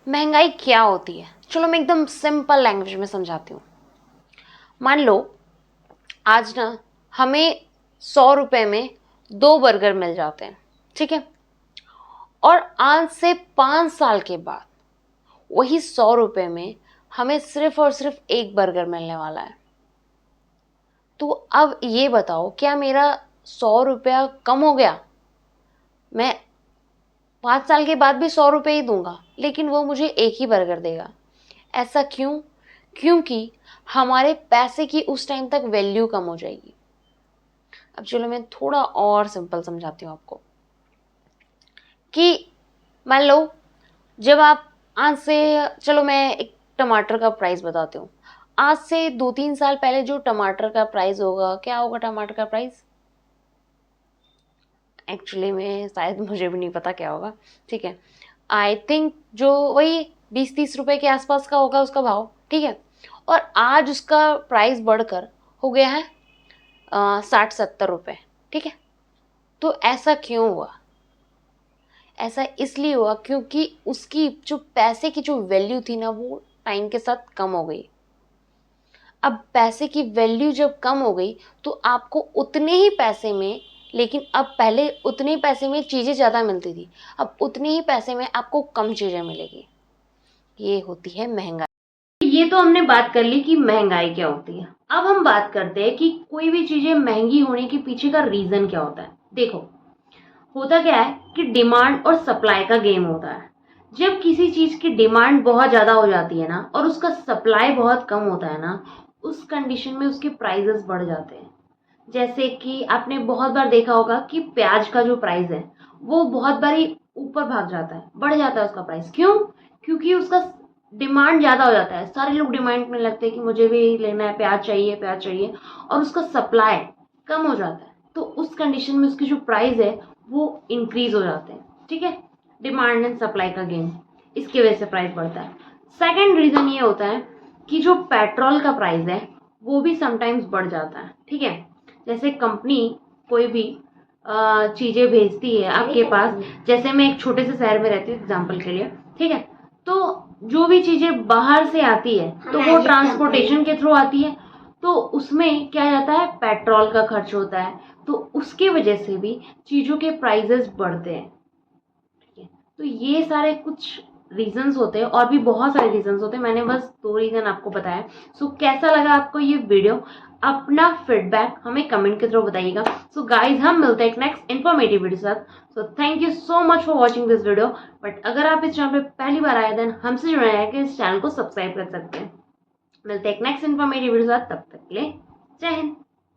महंगाई क्या होती है? चलो मैं एकदम सिंपल लैंग्वेज में समझाती हूँ। मान लो आज ना हमें 100 रुपए में 2 बर्गर मिल जाते हैं, ठीक है। और आज से 5 साल के बाद वही 100 रुपए में हमें सिर्फ और सिर्फ एक बर्गर मिलने वाला है। तो अब ये बताओ, क्या मेरा 100 रुपया कम हो गया? मैं 5 साल के बाद भी 100 रुपये ही दूंगा, लेकिन वो मुझे एक ही बर्गर देगा। ऐसा क्यों? क्योंकि हमारे पैसे की उस टाइम तक वैल्यू कम हो जाएगी। अब चलो मैं थोड़ा और सिंपल समझाती हूँ आपको कि मान लो जब आप आज से, चलो मैं एक टमाटर का प्राइस बताती हूँ। आज से 2-3 साल पहले जो टमाटर का प्राइस होगा, क्या होगा टमाटर का प्राइस? एक्चुअली में शायद मुझे भी नहीं पता क्या होगा, ठीक है। आई थिंक जो वही 20-30 रुपए के आसपास का होगा उसका भाव, ठीक है। और आज उसका प्राइस बढ़कर हो गया है 60-70 रुपए, ठीक है। तो ऐसा क्यों हुआ? ऐसा इसलिए हुआ क्योंकि उसकी जो पैसे की जो वैल्यू थी ना, वो टाइम के साथ कम हो गई। अब पैसे की वैल्यू जब कम हो गई तो आपको उतने ही पैसे में, लेकिन अब पहले उतने ही पैसे में चीज़ें ज़्यादा मिलती थी, अब उतने ही पैसे में आपको कम चीज़ें मिलेगी। ये होती है महंगाई। ये तो हमने बात कर ली कि महंगाई क्या होती है। अब हम बात करते हैं कि कोई भी चीज़ें महंगी होने के पीछे का रीज़न क्या होता है। देखो, होता क्या है कि डिमांड और सप्लाई का गेम होता है। जब किसी चीज की डिमांड बहुत ज्यादा हो जाती है ना और उसका सप्लाई बहुत कम होता है ना, उस कंडीशन में उसके प्राइसेस बढ़ जाते हैं। जैसे कि आपने बहुत बार देखा होगा कि प्याज का जो प्राइस है वो बहुत बारी ऊपर भाग जाता है, बढ़ जाता है उसका प्राइस। क्यों? क्योंकि उसका डिमांड ज्यादा हो जाता है, सारे लोग डिमांड में लगते हैं कि मुझे भी लेना है, प्याज चाहिए, प्याज चाहिए। और उसका सप्लाई कम हो जाता है, तो उस कंडीशन में उसकी जो प्राइस है वो इंक्रीज हो जाते हैं, ठीक है। डिमांड एंड सप्लाई का गेम, इसकी वजह से प्राइस बढ़ता है। सेकंड रीजन ये होता है कि जो पेट्रोल का प्राइस है वो भी समटाइम्स बढ़ जाता है, ठीक है। जैसे कंपनी कोई भी चीजें भेजती है आपके पास, जैसे मैं एक छोटे से शहर में रहती हूँ एग्जाम्पल के लिए, ठीक है। तो जो भी चीजें बाहर से आती है तो वो ट्रांसपोर्टेशन के थ्रू आती है, तो उसमें क्या जाता है, पेट्रोल का खर्च होता है, तो उसके वजह से भी चीजों के प्राइसेस बढ़ते हैं, ठीक है। तो ये सारे कुछ रीजंस होते हैं, और भी बहुत सारे रीजंस होते हैं, मैंने बस 2 रीजन आपको बताया। सो कैसा लगा आपको ये वीडियो? अपना फीडबैक हमें कमेंट के थ्रू बताइएगा। सो गाइज, हम मिलते हैं एक नेक्स्ट इन्फॉर्मेटिव वीडियो के साथ। So thank you so much for watching this video. But अगर आप इस चैनल पे पहली बार आए देन हमसे जुड़े हैं कि इस चैनल को सब्सक्राइब कर सकते हैं। मिलते हैं एक नेक्स्ट इन्फॉर्मेटिव वीडियो के साथ, तब तक के लिए जय हिंद।